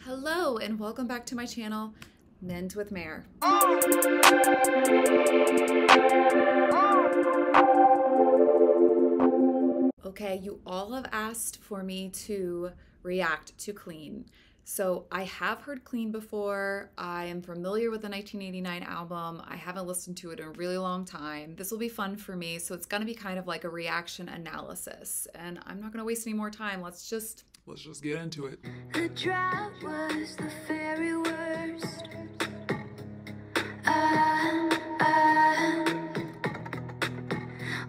Hello and welcome back to my channel, Mend with Mare. Okay, you all have asked for me to react to Clean. So I have heard Clean before. I am familiar with the 1989 album. I haven't listened to it in a really long time. This will be fun for me. So it's gonna be kind of like a reaction analysis. And I'm not gonna waste any more time. Let's just get into it. The drought was the very worst.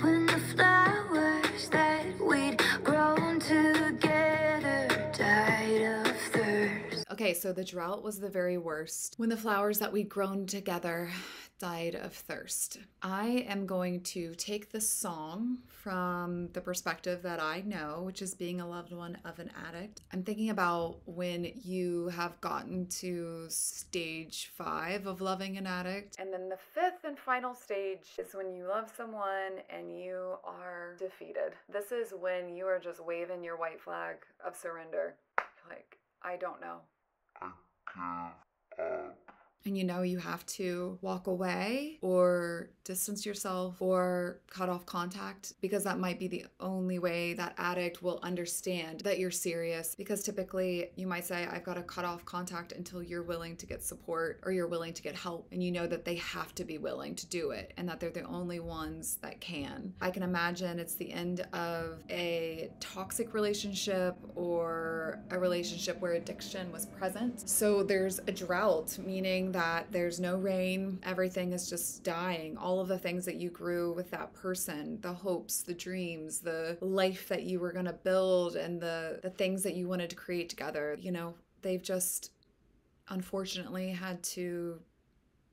When the flowers that we'd grown together died of thirst. Okay, so the drought was the very worst when the flowers that we'd grown together died of thirst. I am going to take this song from the perspective that I know, which is being a loved one of an addict. I'm thinking about when you have gotten to stage 5 of loving an addict. And then the 5th and final stage is when you love someone and you are defeated. This is when you are just waving your white flag of surrender. Like, I don't know. And you know you have to walk away or distance yourself or cut off contact, because that might be the only way that addict will understand that you're serious. Because typically you might say, I've got to cut off contact until you're willing to get support or you're willing to get help. And you know that they have to be willing to do it and that they're the only ones that can. I can imagine it's the end of a toxic relationship or a relationship where addiction was present. So there's a drought, meaning that there's no rain, everything is just dying. All of the things that you grew with that person, the hopes, the dreams, the life that you were gonna build, and the things that you wanted to create together, you know, they've just unfortunately had to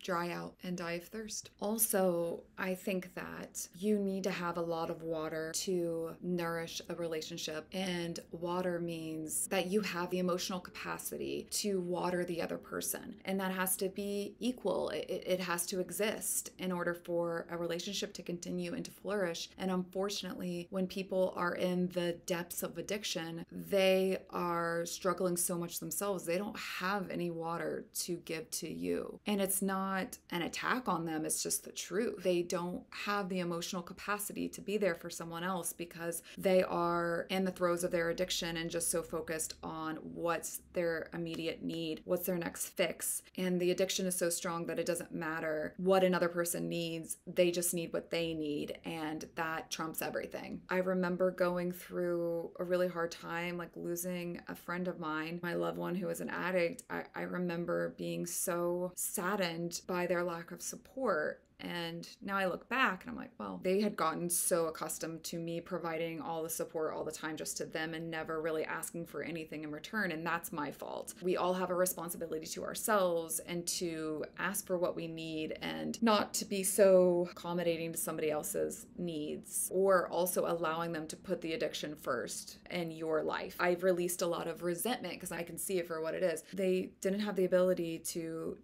dry out and die of thirst. Also, I think that you need to have a lot of water to nourish a relationship, and water means that you have the emotional capacity to water the other person, and that has to be equal. It has to exist in order for a relationship to continue and to flourish. And unfortunately, when people are in the depths of addiction, they are struggling so much themselves, they don't have any water to give to you. And it's not an attack on them, it's just the truth. They don't have the emotional capacity to be there for someone else because they are in the throes of their addiction and just so focused on what's their immediate need, what's their next fix. And the addiction is so strong that it doesn't matter what another person needs, they just need what they need, and that trumps everything. I remember going through a really hard time, like losing a friend of mine, my loved one who was an addict. I remember being so saddened by their lack of support. And now I look back and I'm like, well, they had gotten so accustomed to me providing all the support all the time just to them and never really asking for anything in return. And that's my fault. We all have a responsibility to ourselves and to ask for what we need and not to be so accommodating to somebody else's needs, or also allowing them to put the addiction first in your life. I've released a lot of resentment because I can see it for what it is. They didn't have the ability to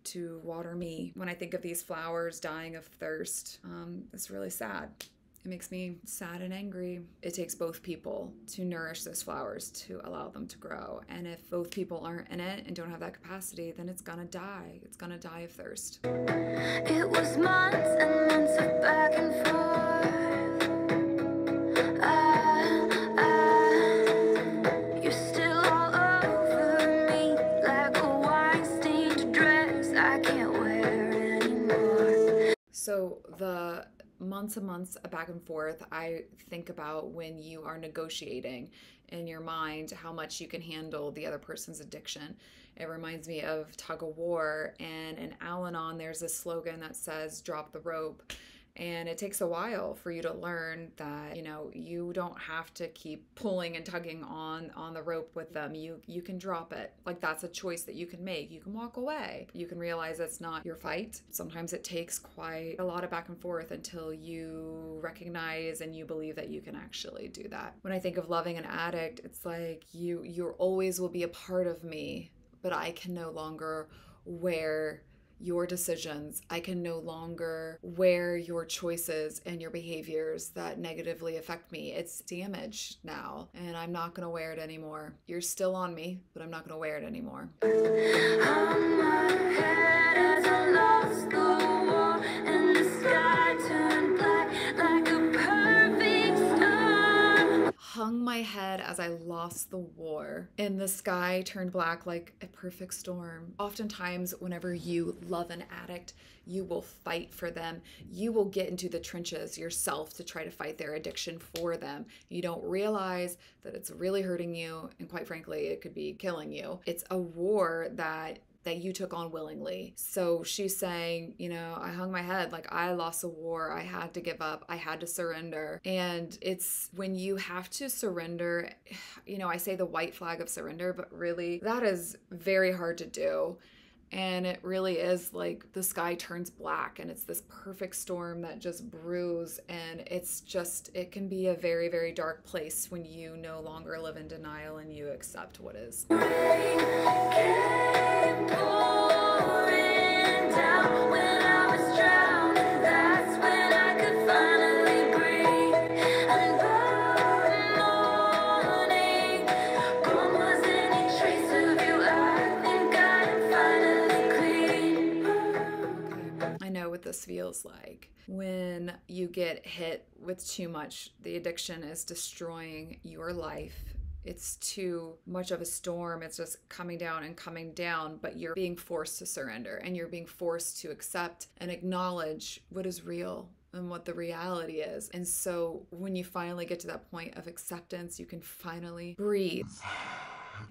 water me. When I think of these flowers dying of thirst, it's really sad. It makes me sad and angry. It takes both people to nourish those flowers, to allow them to grow. And if both people aren't in it and don't have that capacity, then it's gonna die. It's gonna die of thirst. It was months and months of back and forth. You're still all over me like a wine-stained dress I can't wear anymore. So the months and months back and forth, I think about when you are negotiating in your mind how much you can handle the other person's addiction. It reminds me of tug of war, and in Al-Anon there's a slogan that says drop the rope. And it takes a while for you to learn that, you know, you don't have to keep pulling and tugging on the rope with them. You can drop it. Like, that's a choice that you can make. You can walk away. You can realize it's not your fight. Sometimes it takes quite a lot of back and forth until you recognize and you believe that you can actually do that. When I think of loving an addict, it's like you always will be a part of me, but I can no longer wear your decisions. I can no longer wear your choices and your behaviors that negatively affect me. It's damaged now, and I'm not going to wear it anymore. You're still on me, but I'm not going to wear it anymore. On my head as I lost the war, and the sky turned black like a perfect storm. Hung my head as I lost the war, and the sky turned black like a perfect storm. Oftentimes, whenever you love an addict, you will fight for them. You will get into the trenches yourself to try to fight their addiction for them. You don't realize that it's really hurting you, and quite frankly, it could be killing you. It's a war that you took on willingly. So she's saying, you know, I hung my head, like I lost a war. I had to give up. I had to surrender. And it's when you have to surrender, you know, I say the white flag of surrender, but really that is very hard to do. And it really is like the sky turns black and it's this perfect storm that just brews. And it's just, it can be a very, very dark place when you no longer live in denial and you accept what is. Rain came pouring down when I was drowning. That's when I could finally breathe. And the morning, gone was any trace of you. I think I am finally clean. I know what this feels like. When you get hit with too much, the addiction is destroying your life. It's too much of a storm. It's just coming down, but you're being forced to surrender and you're being forced to accept and acknowledge what is real and what the reality is. And so when you finally get to that point of acceptance, you can finally breathe.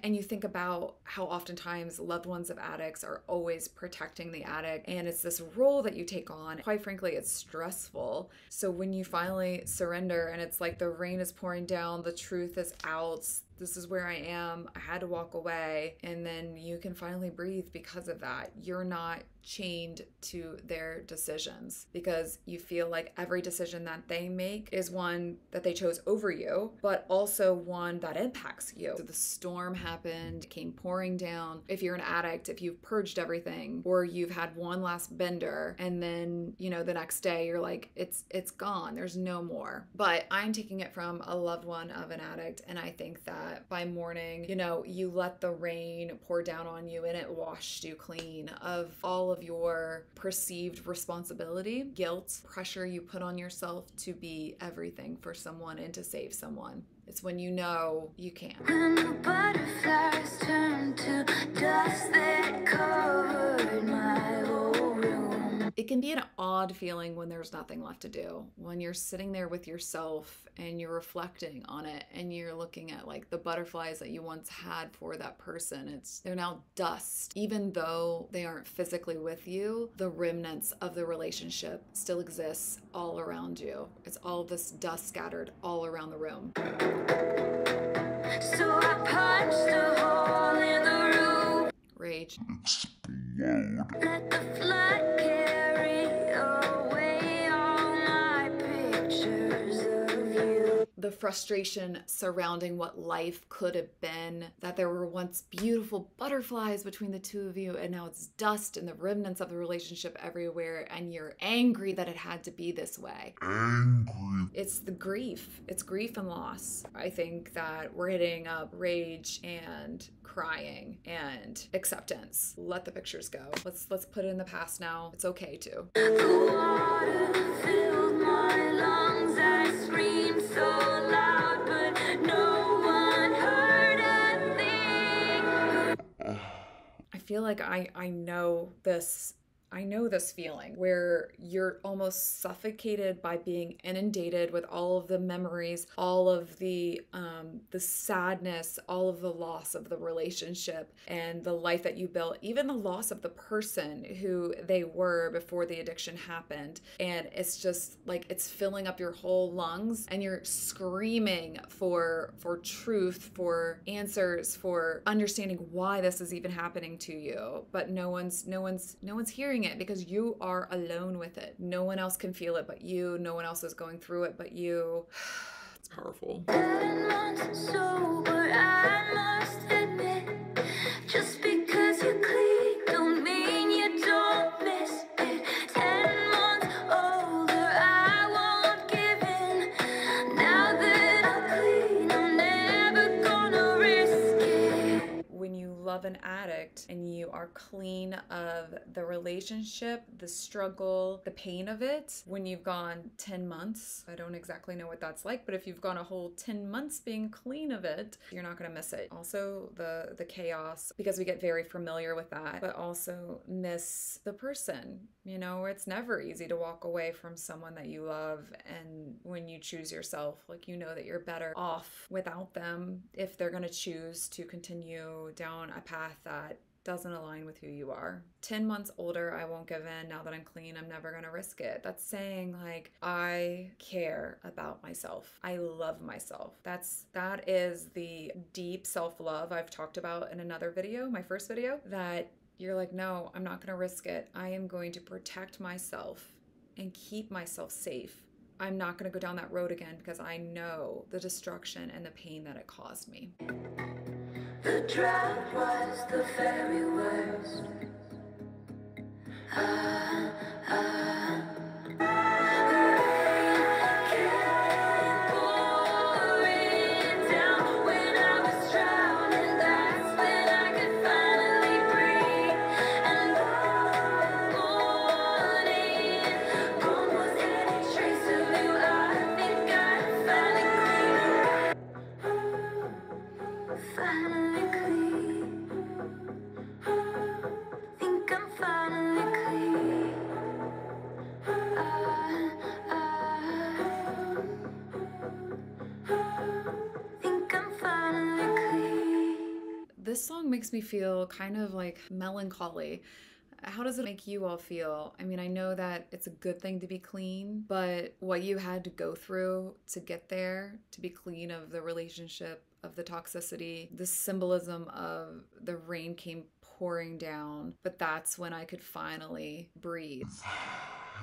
And you think about how oftentimes loved ones of addicts are always protecting the addict, and it's this role that you take on. Quite frankly, it's stressful. So when you finally surrender and it's like the rain is pouring down, the truth is out, this is where I am, I had to walk away, and then you can finally breathe because of that. You're not chained to their decisions because you feel like every decision that they make is one that they chose over you, but also one that impacts you. So the storm happened, came pouring down. If you're an addict, if you've purged everything or you've had one last bender and then, you know, the next day you're like, it's gone, there's no more. But I'm taking it from a loved one of an addict, and I think that by morning, you know, you let the rain pour down on you and it washed you clean of all of your perceived responsibility, guilt, pressure you put on yourself to be everything for someone and to save someone. It's when you know you can. When the butterflies turned to dust that covered my whole room. It can be an odd feeling when there's nothing left to do. When you're sitting there with yourself and you're reflecting on it and you're looking at like the butterflies that you once had for that person, they're now dust. Even though they aren't physically with you, the remnants of the relationship still exists all around you. It's all this dust scattered all around the room. So I punched a hole in the roof. Rage. Let the flood carry away all my pictures of you. The frustration surrounding what life could have been, that there were once beautiful butterflies between the two of you, and now it's dust and the remnants of the relationship everywhere, and you're angry that it had to be this way. It's the grief. It's grief and loss. I think that we're hitting up rage and crying and acceptance. Let the pictures go. Let's put it in the past now. It's okay to. The water filled my lungs. I screamed so loud, but no one heard a thing. I feel like I know this. I know this feeling where you're almost suffocated by being inundated with all of the memories, all of the sadness, all of the loss of the relationship and the life that you built, even the loss of the person who they were before the addiction happened. And it's just like it's filling up your whole lungs, and you're screaming for truth, for answers, for understanding why this is even happening to you. But no one's hearing it because you are alone with it. No one else can feel it but you. No one else is going through it but you. It's powerful. 7 months sober, I must admit. Just because you're clean don't mean you don't and you are clean of the relationship, the struggle, the pain of it, when you've gone 10 months, I don't exactly know what that's like, but if you've gone a whole 10 months being clean of it, you're not going to miss it. Also, the chaos, because we get very familiar with that, but also miss the person. You know, it's never easy to walk away from someone that you love, and when you choose yourself, like, you know that you're better off without them if they're going to choose to continue down a path that doesn't align with who you are. 10 months older, I won't give in. Now that I'm clean, I'm never gonna risk it. That's saying, like, I care about myself. I love myself. That is the deep self-love I've talked about in another video, my first video, that you're like, no, I'm not gonna risk it. I am going to protect myself and keep myself safe. I'm not gonna go down that road again because I know the destruction and the pain that it caused me. The drought was the very worst. Finally clean. Think I'm finally clean. Think I'm finally clean. This song makes me feel kind of like melancholy. How does it make you all feel? I mean, I know that it's a good thing to be clean, but what you had to go through to get there, to be clean of the relationship, of the toxicity, the symbolism of the rain came pouring down, but that's when I could finally breathe.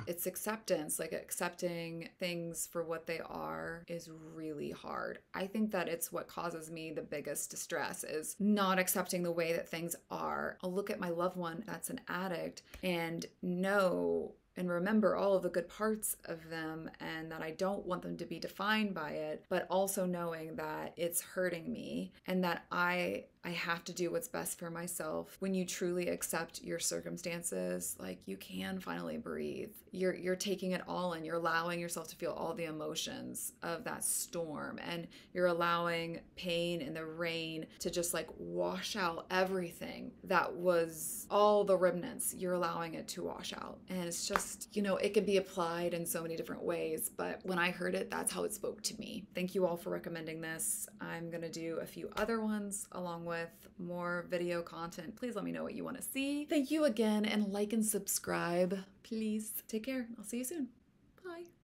It's acceptance, like accepting things for what they are is really hard. I think that it's what causes me the biggest distress is not accepting the way that things are. I'll look at my loved one that's an addict and know and remember all of the good parts of them and that I don't want them to be defined by it, but also knowing that it's hurting me and that I have to do what's best for myself. When you truly accept your circumstances, like, you can finally breathe. You're taking it all in. You're allowing yourself to feel all the emotions of that storm, and you're allowing pain and the rain to just like wash out everything that was all the remnants. You're allowing it to wash out. And it's just, you know, it can be applied in so many different ways, but when I heard it, that's how it spoke to me. Thank you all for recommending this. I'm gonna do a few other ones along with more video content. Please let me know what you want to see. Thank you again, and like and subscribe. Please take care. I'll see you soon. Bye.